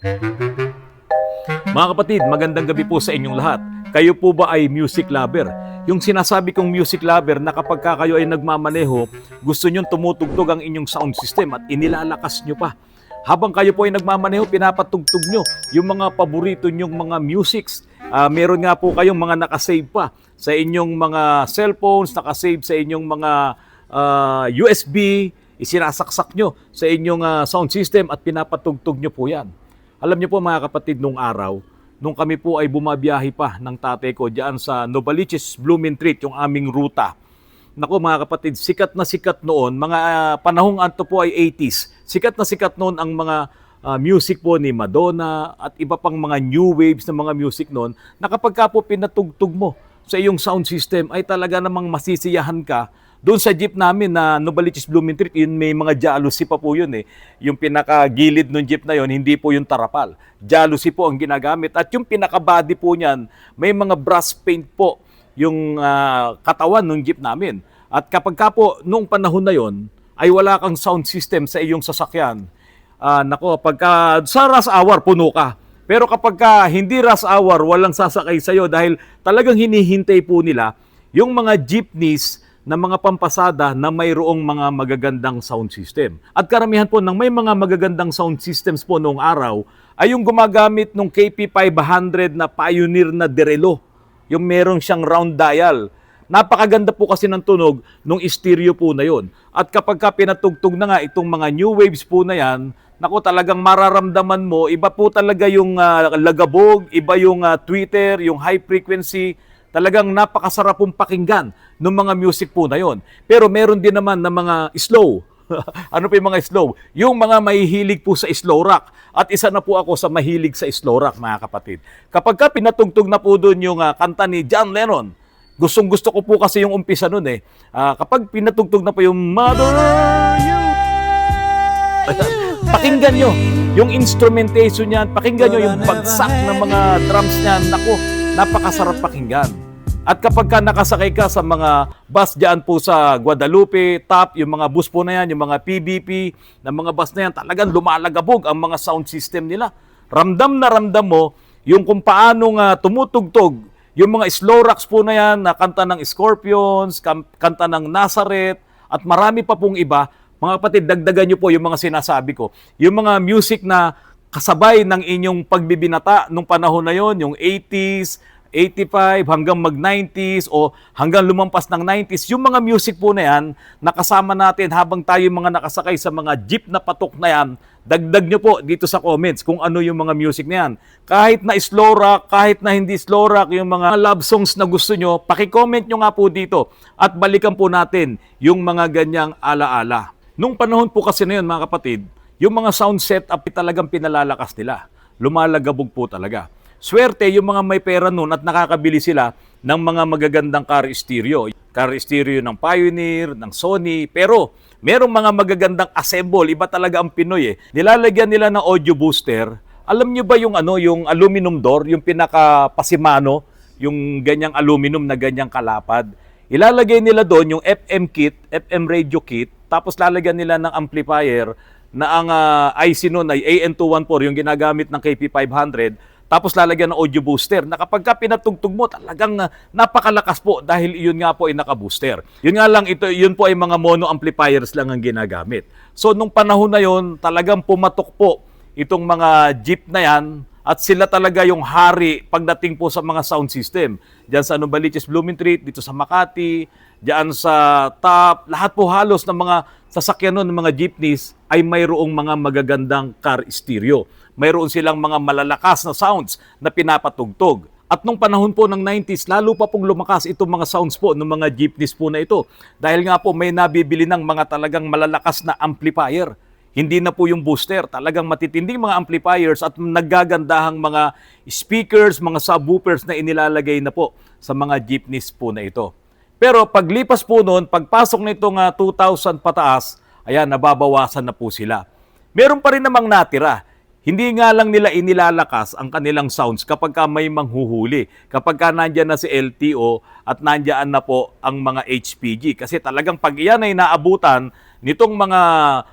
Mga kapatid, magandang gabi po sa inyong lahat. Kayo po ba ay music lover? Yung sinasabi kong music lover na kapag kayo ay nagmamaneho, gusto nyong tumutugtog ang inyong sound system at inilalakas nyo pa. Habang kayo po ay nagmamaneho, pinapatugtog nyo yung mga paborito nyong mga musics. Meron nga po kayong mga nakasave pa sa inyong mga cellphones, nakasave sa inyong mga USB, isinasaksak nyo sa inyong sound system at pinapatugtog nyo po yan. Alam niyo po mga kapatid, nung araw, nung kami po ay bumabiyahe pa ng tatay ko diyan sa Novaliches, Blumentritt, yung aming ruta. Naku mga kapatid, sikat na sikat noon, mga panahong anto po ay 80s. Sikat na sikat noon ang mga music po ni Madonna at iba pang mga new waves na mga music noon na kapag ka po pinatugtog mo sa iyong sound system ay talaga namang masisiyahan ka. Doon sa jeep namin na Novaliches Blumentritt, yun may mga jealousy pa po yun eh. Yung pinakagilid ng jeep na yun, hindi po yung tarapal. Jealousy po ang ginagamit. At yung pinakabody po niyan, may mga brass paint po yung katawan ng jeep namin. At kapag ka po, noong panahon na yon ay wala kang sound system sa iyong sasakyan. Nako, pagka sa rush hour, puno ka. Pero kapag ka hindi rush hour, walang sasakay sa'yo dahil talagang hinihintay po nila yung mga jeepneys na mga pampasada na mayroong mga magagandang sound system. At karamihan po ng may mga magagandang sound systems po noong araw ay yung gumagamit ng KP500 na Pioneer na derelo. Yung merong siyang round dial. Napakaganda po kasi ng tunog nung stereo po na yon. At kapag ka pinatugtog na nga itong mga new waves po na yan, naku talagang mararamdaman mo, iba po talaga yung lagabog, iba yung tweeter, yung high frequency. Talagang napakasarap pong pakinggan ng mga music po na yon. Pero meron din naman na mga slow. Ano pa yung mga slow? Yung mga mahihilig po sa slow rock. At isa na po ako sa mahilig sa slow rock, mga kapatid. Kapag ka pinatugtog na po doon yung kanta ni John Lennon, gustong gusto ko po kasi yung umpisa nun eh. Kapag pinatugtog na po yung Mother You, pakinggan nyo yung instrumentation niyan, pakinggan nyo yung bagsak ng mga drums niyan. Naku, napakasarap pakinggan. At kapag ka nakasakay ka sa mga bus dyan po sa Guadalupe, TAP, yung mga bus po na yan, yung mga PBP, na mga bus na yan, talagang lumalagabog ang mga sound system nila. Ramdam na ramdam mo yung kung paano tumutugtog yung mga slow rocks po na yan, na kanta ng Scorpions, kanta ng Nazareth, at marami pa pong iba. Mga kapatid, dagdagan nyo po yung mga sinasabi ko. Yung mga music na kasabay ng inyong pagbibinata nung panahon na yon, yung 80s, 85 hanggang mag-90s o hanggang lumampas ng 90s, yung mga music po na yan, nakasama natin habang tayo mga nakasakay sa mga jeep na patok na yan, dagdag nyo po dito sa comments kung ano yung mga music na yan. Kahit na slow rock, kahit na hindi slow rock, yung mga love songs na gusto nyo, pakicomment nyo nga po dito at balikan po natin yung mga ganyang alaala. Nung panahon po kasi na yun, mga kapatid, yung mga sound setup talagang pinalalakas nila. Lumalagabog po talaga. Swerte yung mga may pera noon at nakakabili sila ng mga magagandang car stereo. Car stereo ng Pioneer, ng Sony. Pero merong mga magagandang assemble. Iba talaga ang Pinoy eh. Nilalagyan nila ng audio booster. Alam nyo ba yung yung aluminum door, yung pinaka-pasimano, yung ganyang aluminum na ganyang kalapad? Ilalagay nila doon yung FM kit, FM radio kit, tapos lalagyan nila ng amplifier na ang IC noon ay AN214, yung ginagamit ng KP500, tapos lalagyan ng audio booster na kapag ka pinatugtog mo, talagang napakalakas po dahil yun nga po ay naka-booster. Yun nga lang, yun po ay mga mono amplifiers lang ang ginagamit. So nung panahon na yun, talagang pumatok po itong mga jeep na yan at sila talaga yung hari pagdating po sa mga sound system. Diyan sa Novaliches Blumentritt, dito sa Makati, diyan sa TAP, lahat po halos ng mga sasakyan nun, ng mga jeepneys ay mayroong mga magagandang car stereo. Mayroon silang mga malalakas na sounds na pinapatugtog. At nung panahon po ng 90s, lalo pa pong lumakas itong mga sounds po ng mga jeepneys po na ito. Dahil nga po may nabibili ng mga talagang malalakas na amplifier. Hindi na po yung booster, talagang matitinding mga amplifiers at naggagandahang mga speakers, mga subwoofers na inilalagay na po sa mga jeepneys po na ito. Pero paglipas po noon, pagpasok nitong 2000 pataas, ayan, nababawasan na po sila. Meron pa rin namang natira. Hindi nga lang nila inilalakas ang kanilang sounds kapag ka may manghuhuli. Kapag ka nandyan na si LTO at nandyan na po ang mga HPG. Kasi talagang pag iyan ay naabutan nitong mga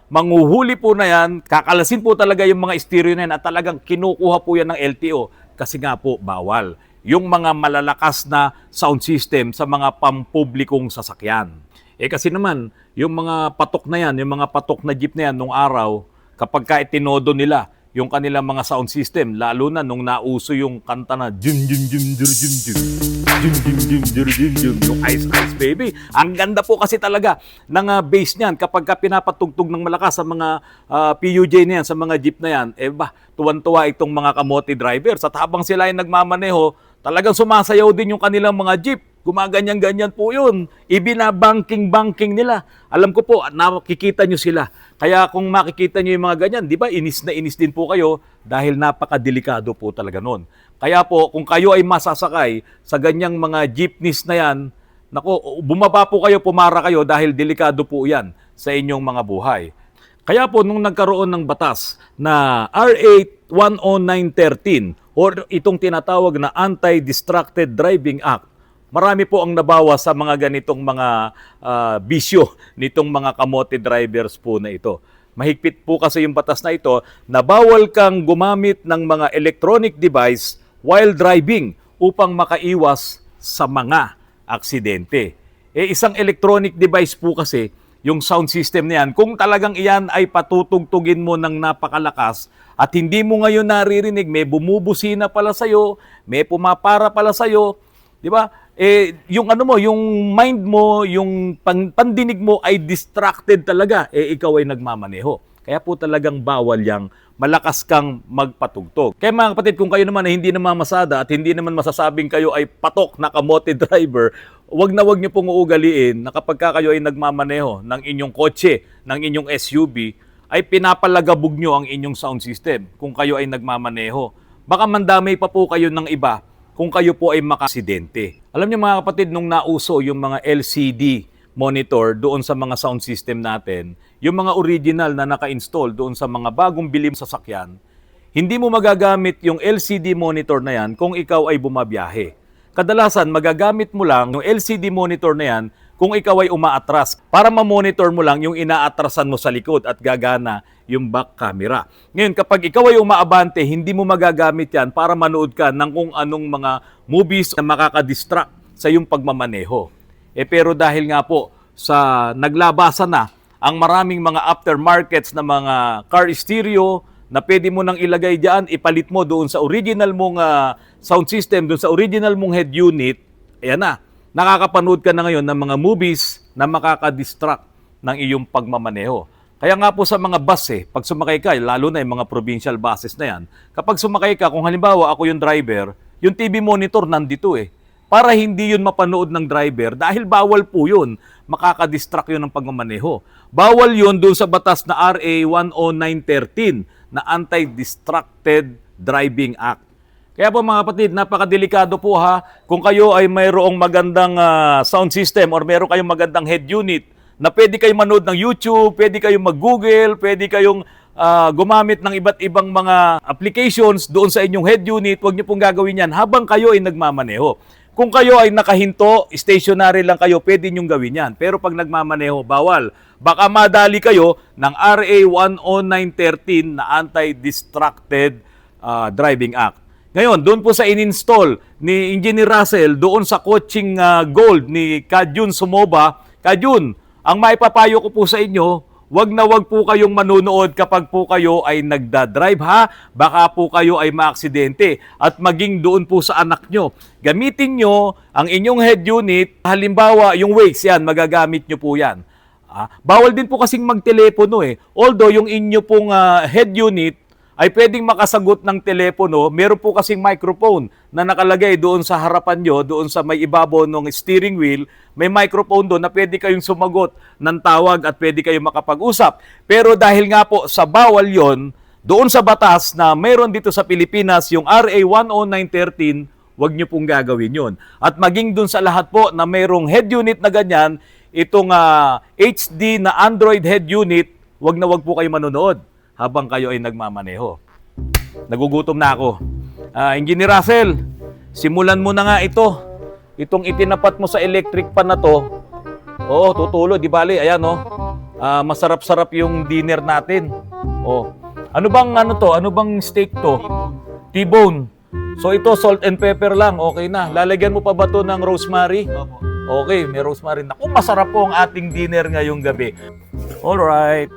manghuhuli po na yan, kakalasin po talaga yung mga stereo na yan at talagang kinukuha po yan ng LTO kasi nga po bawal yung mga malalakas na sound system sa mga pampublikong sasakyan. Kasi naman, yung mga patok na yan, yung mga patok na jeep na yan nung araw, kapag ka itinodo nila yung kanilang mga sound system, lalo na nung nauso yung kanta na jum jum jum jum jum jum jum jum jum jum jum jum yung Ice Ice Baby. Ang ganda po kasi talaga ng bass niyan kapag ka pinapatugtog ng malakas sa mga PUJ na yan, sa mga jeep na yan, tuwan-tuwa itong mga kamote drivers. At habang sila ay nagmamaneho, talagang sumasayaw din yung kanilang mga jeep. Gumaganyan-ganyan po yun. Ibinabanking-banking nila. Alam ko po, nakikita nyo sila. Kaya kung makikita nyo yung mga ganyan, di ba, inis na inis din po kayo dahil napakadelikado po talaga nun. Kaya po, kung kayo ay masasakay sa ganyang mga jeepneys na yan, naku, bumaba po kayo, pumara kayo dahil delikado po yan sa inyong mga buhay. Kaya po, nung nagkaroon ng batas na RA 10913 or itong tinatawag na Anti-Distracted Driving Act, marami po ang nabawas sa mga ganitong mga bisyo nitong mga kamote drivers po na ito. Mahigpit po kasi yung batas na ito na bawal kang gumamit ng mga electronic device while driving upang makaiwas sa mga aksidente. Isang electronic device po kasi yung sound system na yan, kung talagang iyan ay patutugtugin mo ng napakalakas at hindi mo ngayon naririnig, may bumubusina pala sa'yo, may pumapara pala sa'yo, di ba? Yung ano mo, yung mind mo, yung pandinig mo ay distracted talaga, ikaw ay nagmamaneho. Kaya po talagang bawal yang malakas kang magpatugtog. Kaya mga kapatid, kung kayo naman ay hindi namamasada at hindi naman masasabing kayo ay patok na kamote driver, wag niyo pong uugaliin na kapag kayo ay nagmamaneho ng inyong kotse, ng inyong SUV, ay pinapalagabog nyo ang inyong sound system kung kayo ay nagmamaneho. Baka mandamay pa po kayo ng iba kung kayo po ay makasidente. Alam niyo mga kapatid, nung nauso yung mga LCD monitor doon sa mga sound system natin, yung mga original na naka-install doon sa mga bagong bilim sasakyan, hindi mo magagamit yung LCD monitor na yan kung ikaw ay bumabiyahe. Kadalasan, magagamit mo lang yung LCD monitor na yan kung ikaw ay umaatras para ma-monitor mo lang yung inaatrasan mo sa likod at gagana yung back camera. Ngayon, kapag ikaw ay umaabante, hindi mo magagamit yan para manood ka ng kung anong mga movies na makakadistract sa iyong pagmamaneho. Pero dahil nga po sa naglabasan na ang maraming mga aftermarkets na mga car stereo na pwede mo nang ilagay diyan, ipalit mo doon sa original mong sound system, doon sa original mong head unit, ayan na, nakakapanood ka na ngayon ng mga movies na makakadistract ng iyong pagmamaneho. Kaya nga po sa mga bus pag sumakay ka, lalo na yung mga provincial buses na yan, kapag sumakay ka, kung halimbawa ako yung driver, yung TV monitor nandito para hindi yun mapanood ng driver dahil bawal po yun, makakadistract yun ng pagmamaneho. Bawal yun doon sa batas na RA 10913 na Anti-Distracted Driving Act. Kaya po mga kapatid, napakadelikado po kung kayo ay mayroong magandang sound system or mayroong kayong magandang head unit na pwede kayong manood ng YouTube, pwede kayong mag-Google, pwede kayong gumamit ng iba't ibang mga applications doon sa inyong head unit, huwag niyo pong gagawin yan habang kayo ay nagmamaneho. Kung kayo ay nakahinto, stationary lang kayo, pwede niyong gawin yan. Pero pag nagmamaneho, bawal. Baka madali kayo ng RA 10913 na Anti-Distracted Driving Act. Ngayon, doon po sa in-install ni Engineer Russell, doon sa coaching gold ni Kajun Sumoba, Kajun, ang maipapayo ko po sa inyo, wag na wag po kayong manunood kapag po kayo ay nagdadrive baka po kayo ay maaksidente at maging doon po sa anak nyo. Gamitin nyo ang inyong head unit, halimbawa yung Waze yan, magagamit nyo po yan. Bawal din po kasing magtelepono Although yung inyo pong head unit ay pwedeng makasagot ng telepono, meron po kasing microphone na nakalagay doon sa harapan nyo, doon sa may ibabaw ng steering wheel, may microphone doon na pwede kayong sumagot ng tawag at pwede kayong makapag-usap. Pero dahil nga po sa bawal yon, doon sa batas na meron dito sa Pilipinas, yung RA 10913, wag nyo pong gagawin yon. At maging doon sa lahat po na mayroong head unit na ganyan, itong HD na Android head unit, wag na wag po kayo manonood habang kayo ay nagmamaneho. Nagugutom na ako. Engineer Russell, simulan mo na nga ito. Itong itinapat mo sa electric pan na to. Oo, tutulo, di bali. Ayan, masarap-sarap yung dinner natin. Oh. Ano bang ano to? Ano bang steak to? T-bone. So ito salt and pepper lang, okay na. Lalagyan mo pa ba to ng rosemary? Opo. Okay, may rosemary. Naku, masarap po ang ating dinner ngayong gabi. Alright.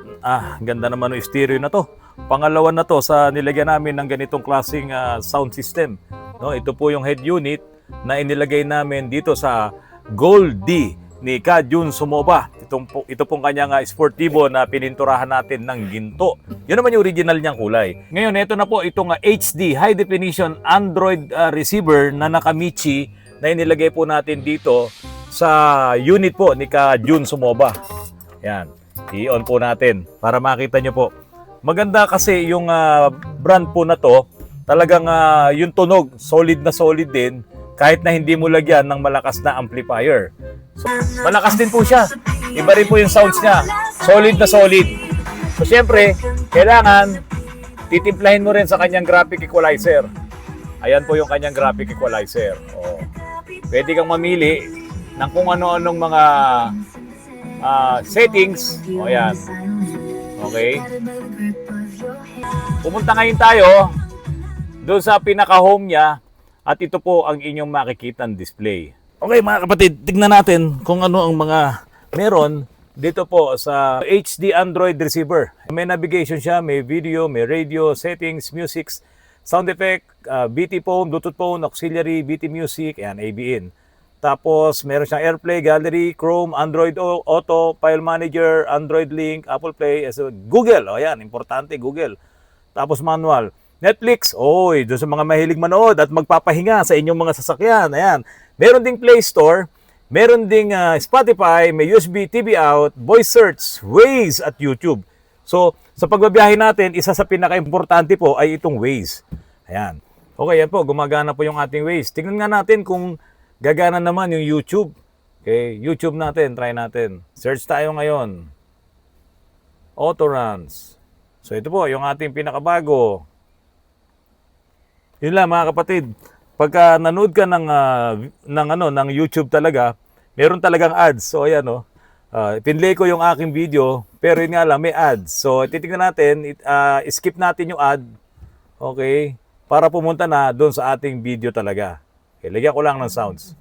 Ganda naman ng stereo na to. Pangalawa na to sa nilagyan namin ng ganitong klaseng sound system. No, ito po yung head unit na inilagay namin dito sa Gold D ni Ka Jun Sumoba. Ito pong kanyang sportivo na pininturahan natin ng ginto. Yun naman yung original niyang kulay. Ngayon, ito na po itong HD High Definition Android receiver na Nakamichi na inilagay po natin dito sa unit po ni Ka Jun Sumoba. Yan. I-on po natin para makita nyo po. Maganda kasi yung brand po na to. Talagang yung tunog, solid na solid din. Kahit na hindi mo lagyan ng malakas na amplifier. So, malakas din po siya. Iba rin po yung sounds niya. Solid na solid. So, syempre, kailangan titimplahin mo rin sa kanyang graphic equalizer. Ayan po yung kanyang graphic equalizer. Oh. Pwede kang mamili ng kung ano-anong mga settings. O, ayan. Okay. Pumunta ngayon tayo doon sa pinaka-home niya. At ito po ang inyong makikitang display. Okay mga kapatid, tignan natin kung ano ang mga meron dito po sa HD Android receiver. May navigation siya, may video, may radio, settings, music, sound effect, BT phone, Bluetooth phone, auxiliary, BT music, and ABN. Tapos meron siyang AirPlay, Gallery, Chrome, Android Auto, File Manager, Android Link, Apple Play, Google. O yan, importante Google. Tapos manual. Netflix, doon sa mga mahilig manood at magpapahinga sa inyong mga sasakyan. Ayan. Meron ding Play Store, meron ding Spotify, may USB TV out, voice search, Waze at YouTube. So, sa pagbabiyahe natin, isa sa pinaka-importante po ay itong Waze. Ayan. Okay, yan po. Gumagana po yung ating Waze. Tingnan nga natin kung gagana naman yung YouTube. Okay, YouTube natin. Try natin. Search tayo ngayon. Autoruns. So, ito po, yung ating pinakabago. Yun lang mga kapatid, pagka nanood ka ng YouTube talaga, meron talagang ads. So ayan pinlay ko yung aking video, pero yun nga lang may ads. So titingnan natin, skip natin yung ad. Okay? Para pumunta na doon sa ating video talaga. Okay, lagyan ko lang ng sounds.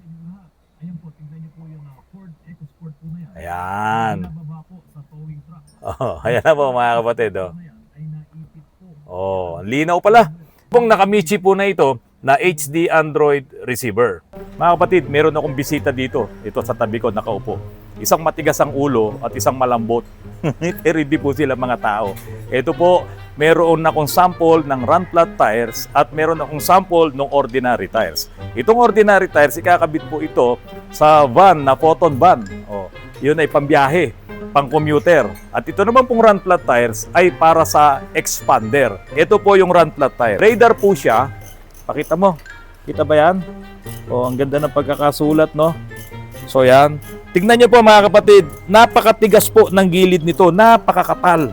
Ayan po, tingnan niyo po yung Ford EcoSport po na yan. Ayan. Nababa po sa towing truck. Ayan na po mga kapatid. Ay naipit po. Linaw pala. Pong Nakamichi po na ito na HD Android receiver. Mga kapatid, meron akong bisita dito. Ito sa tabi ko, nakaupo. Isang matigas ang ulo at isang malambot. Pero hindi po sila mga tao. Ito po, meron akong sample ng run flat tires at meron akong sample ng ordinary tires. Itong ordinary tires, ikakabit po ito sa van na photon van. Yun ay pambiyahe, pang-commuter. At ito naman pong run flat tires ay para sa expander. Ito po yung run flat tire. Radar po siya. Pakita mo. Kita ba yan? Ang ganda ng pagkakasulat, no? So yan. Tignan niyo po mga kapatid. Napakatigas po ng gilid nito. Napakakapal.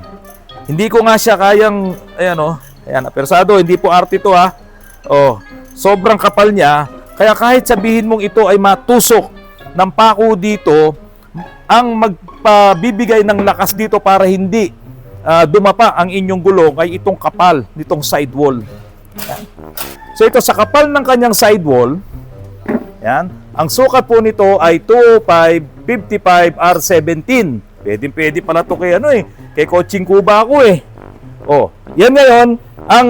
Hindi ko nga siya kayang, ayan, apersado. Hindi po arte ito, ha. Sobrang kapal niya. Kaya kahit sabihin mong ito ay matusok ng pako dito, ang magpabibigay ng lakas dito para hindi dumapa ang inyong gulong ay itong kapal nitong sidewall. Yan. So ito sa kapal ng kanyang sidewall, yan, ang sukat po nito ay 2555 R17. Pwede pala to kay kay Coaching Cuba ako yan ngayon ang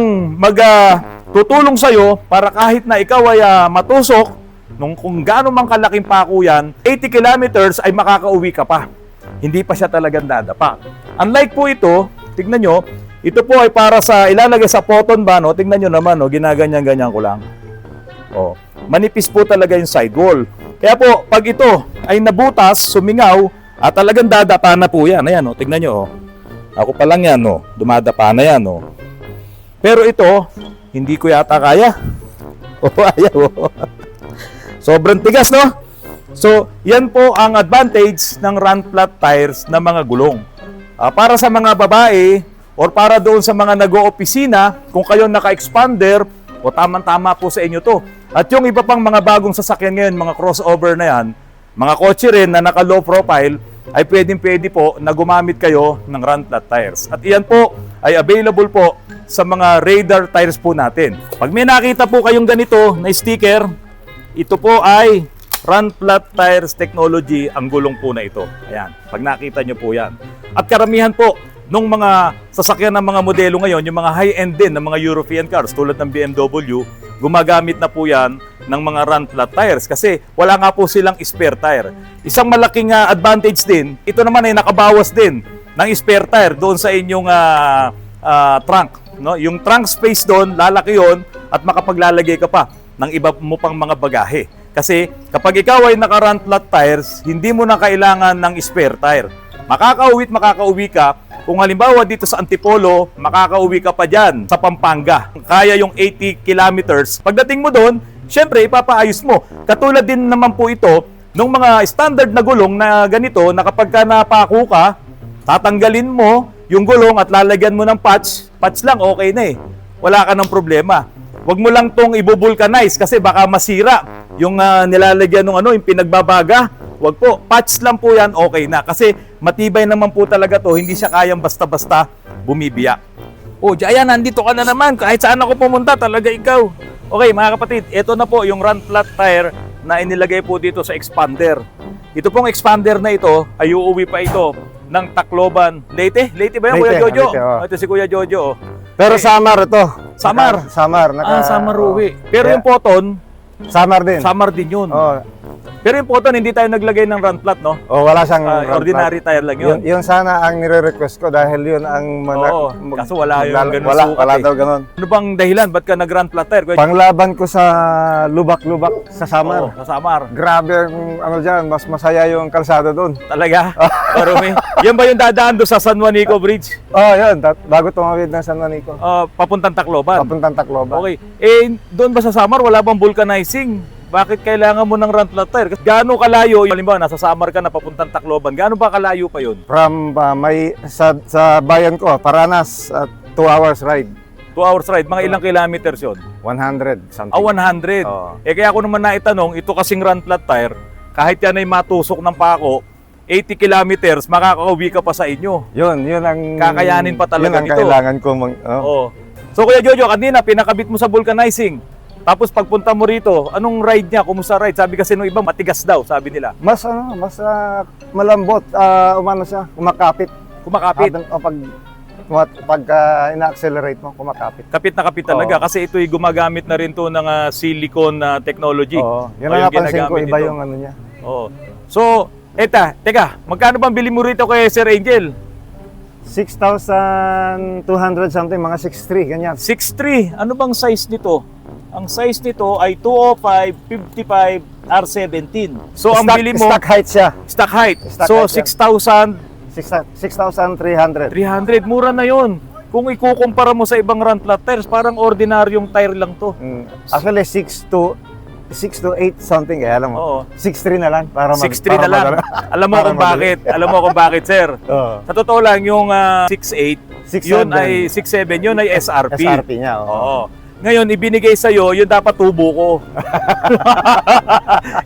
tutulong sa iyo para kahit na ikaw ay matusok kung gaano mang kalaking pako yan, 80 kilometers ay makakauwi ka pa. Hindi pa siya talagang dadapa. Unlike po ito, tignan nyo, ito po ay para sa ilalagay sa photon van, tignan nyo naman, ginaganyan-ganyan ko lang. Manipis po talaga yung sidewall. Kaya po, pag ito ay nabutas, sumingaw, at talagang dadapa na po yan. Ayan, tignan nyo. Ako pa lang yan, dumadapa na yan. Pero ito, hindi ko yata kaya. Ayaw. Sobrang tigas, no? So, yan po ang advantage ng run flat tires na mga gulong. Para sa mga babae or para doon sa mga nag-oopisina, kung kayo naka-expander, tamang-tama po sa inyo to. At yung iba pang mga bagong sasakyan ngayon, mga crossover na yan, mga kotse rin na naka-low profile, ay pwedeng-pwede po na gumamit kayo ng run flat tires. At iyan po ay available po sa mga radar tires po natin. Pag may nakita po kayong ganito na sticker, ito po ay Run Flat Tires Technology ang gulong po na ito. Ayan, pag nakita nyo po yan. At karamihan po nung mga sasakyan ng mga modelo ngayon, yung mga high-end din ng mga European cars tulad ng BMW, gumagamit na po yan ng mga run flat tires kasi wala nga po silang spare tire. Isang malaking advantage din, ito naman ay nakabawas din ng spare tire doon sa inyong trunk. No? Yung trunk space doon, lalaki yun at makapaglalagay ka pa ng iba mo pang mga bagahe. Kasi kapag ikaw ay naka-run flat tires, hindi mo na kailangan ng spare tire. Makakauwi ka. Kung halimbawa dito sa Antipolo, makakauwi ka pa dyan sa Pampanga. Kaya yung 80 kilometers. Pagdating mo doon, syempre ipapaayos mo. Katulad din naman po ito nung mga standard na gulong na ganito na kapag ka napako ka, tatanggalin mo yung gulong at lalagyan mo ng patch. Patch lang, okay na eh. Wala ka ng problema. Huwag mo lang tong i-vulcanize kasi baka masira yung nilalagyan ng yung pinagbabaga. Huwag po, patch lang po yan, okay na. Kasi matibay naman po talaga to, hindi siya kayang basta-basta bumibiyak. O, ayan, nandito ka na naman. Kahit saan ako pumunta, talaga ikaw. Okay, mga kapatid, ito na po yung run flat tire na inilagay po dito sa expander. Ito pong expander na ito, ay uuwi pa ito ng Tacloban. Leyte? Leyte ba yan, Kuya Leyte, Jojo? Leyte, oh. Ito si Kuya Jojo. Oh. Pero Samar ito. Samar? Samar. Samar uwi. Pero Kaya- yung Poton, Samar din. Samar din yun. Oh, Pero yung Poton, hindi tayo naglagay ng run flat, no? wala siyang Ordinary tire lang yun. Yun sana ang nire-request ko dahil yun ang Oo, kaso wala yung ganun wala, sukat wala eh. daw ganun. Ano bang dahilan? Ba't ka nag-run flat tire? Kuya? Panglaban ko sa lubak-lubak sa Samar. Oo, sa Samar. Grabe ang dyan, mas masaya yung kalsada doon. Talaga? Marumi. Yan ba yung dadaan doon sa San Juanico Bridge? Oh, yun, bago tumawid ng San Juanico. Papuntang Tacloban? Papuntang Tacloban. Okay. Doon ba sa Samar, wala bang vulcanizing? Bakit kailangan mo ng run flat tire? Gaano kalayo? Halimbawa, nasa Samar ka na papuntang Tacloban. Gaano ba kalayo pa yun? From sa bayan ko, Paranas, 2 hours ride. 2 hours ride. Mga ilang kilometers yun? 100 something. 100. Oo. Kaya ako naman naitanong, ito kasing run flat tire, kahit yan ay matusok ng pako, 80 kilometers, makakauwi ka pa sa inyo. Yun ang Kakayanin pa talaga yun ang ito. kailangan ko Oo. So Kuya Jojo, kanina pinakabit mo sa vulcanizing. Tapos pagpunta mo rito, anong ride niya? Kumusta ride? Sabi kasi nung iba matigas daw, sabi nila. mas malambot, umano siya, kumakapit. Kumakapit. Pag ina-accelerate mo, kumakapit. Kapit na kapit talaga Oo. kasi ito'y gumagamit na rin to ng silicone technology. Oo. Yun O, ang yung napansin ko, ginagamit iba ito. yung ano niya. Oo. So, teka, magkano bang bili mo rito kay Sir Angel? 6,200 something, mga 6'3", ganyan. 6'3". Ano bang size nito? Ang size nito ay 205, 55, R17. So, ang bili mo, Stock height siya. stock height. Stock So, height 6,300. 6,300. Mura na yon. Kung ikukumpara mo sa ibang run flat tires, parang ordinaryong tire lang to. Actually, 6 to 8 something, alam mo. Oo. 6'3" na lang. Para 6'3 na lang. Alam mo para kung bakit. Alam mo kung bakit, sir. Oo. Sa totoo lang, yung 6'8", 6'7". yun ay 6'7", yun ay SRP. SRP niya, oo. Oo. Ngayon, ibinigay sa'yo, yun dapat tubo ko.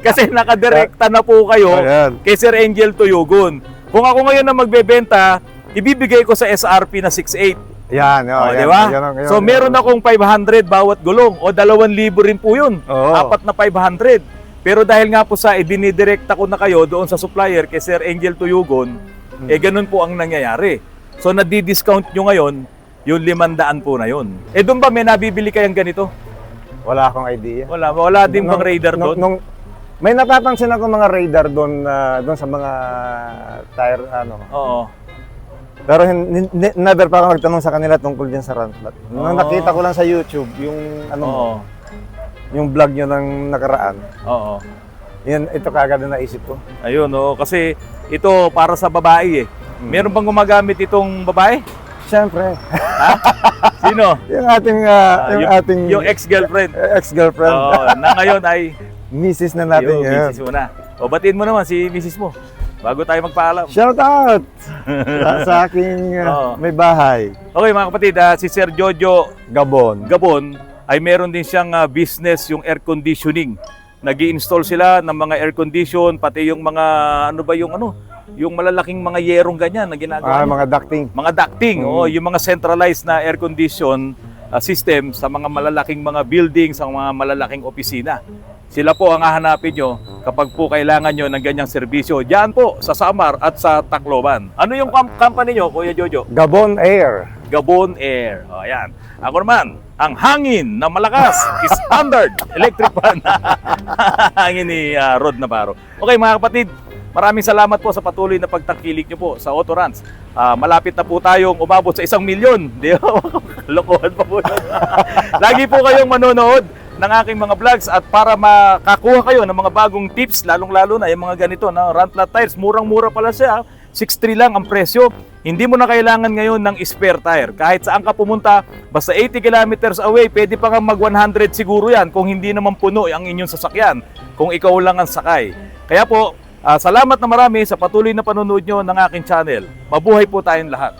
Kasi nakadirekta na po kayo Ayan. kay Sir Angel Tuyugon. Kung ako ngayon na magbebenta, ibibigay ko sa SRP na 6'8". Yan, Oh, yan, di ba? yan, yan, So yan. meron akong 500 bawat gulong o 2,000 rin po yun. Oo. 4 na 500. Pero dahil nga po sa idinidirekta ko na kayo doon sa supplier kay Sir Angel Tuyugon, ganun po ang nangyayari. So nadi-discount nyo ngayon yung 500 po na yun. Doon ba may nabibili kayang ganito? Wala akong idea. Wala din bang radar doon? May napapansin ako mga radar doon doon sa mga tire Oo. Pero never pa ako nagtanong sa kanila tungkol din sa run flat. Nung Oo. nakita ko lang sa YouTube yung Oo. yung vlog niyo ng nakaraan. Oo. Ito kagad na naisip ko. Ayun, kasi ito para sa babae eh. Meron bang gumagamit itong babae? Siyempre, Sino? yung ating yung ex-girlfriend. ex-girlfriend. Oo, na ngayon ay Mrs. na natin yung ngayon. misis mo na. O, batiin mo naman si misis mo. Bago tayo magpaalam. Shout out sa aking Oo. may bahay, Okay mga kapatid, si Sir Jojo Gabon. Gabon ay meron din siyang business, yung air conditioning. Nag-i-install sila ng mga air condition, pati yung mga yung malalaking mga yerong ganyan na ginagawa. Mga ducting. Mga ducting, yung mga centralized na air condition system sa mga malalaking mga building, sa mga malalaking opisina. Sila po ang hahanapin nyo kapag po kailangan nyo ng ganyang serbisyo. Diyan po sa Samar at sa Tacloban. Ano yung company nyo, Kuya Jojo? Gabon Air. Gabon Air. O, ayan. Ako naman, ang hangin na malakas, standard electric fan. Hangin ni Rod Navarro. Okay mga kapatid, maraming salamat po sa patuloy na pagtangkilik nyo po sa Autorans. Malapit na po tayong umabot sa 1 milyon. Di ba? Lokohan pa po yun. Lagi po kayong manonood ng aking mga vlogs at para makakuha kayo ng mga bagong tips, lalong-lalo na yung mga ganito na run flat tires, murang-mura pala siya. 6.3 lang ang presyo. Hindi mo na kailangan ngayon ng spare tire. Kahit saan ka pumunta, basta 80 kilometers away, pwede pa kang mag 100 siguro yan kung hindi naman puno ang inyong sasakyan, kung ikaw lang ang sakay. Kaya po, salamat na marami sa patuloy na panonood nyo ng aking channel. Mabuhay po tayong lahat.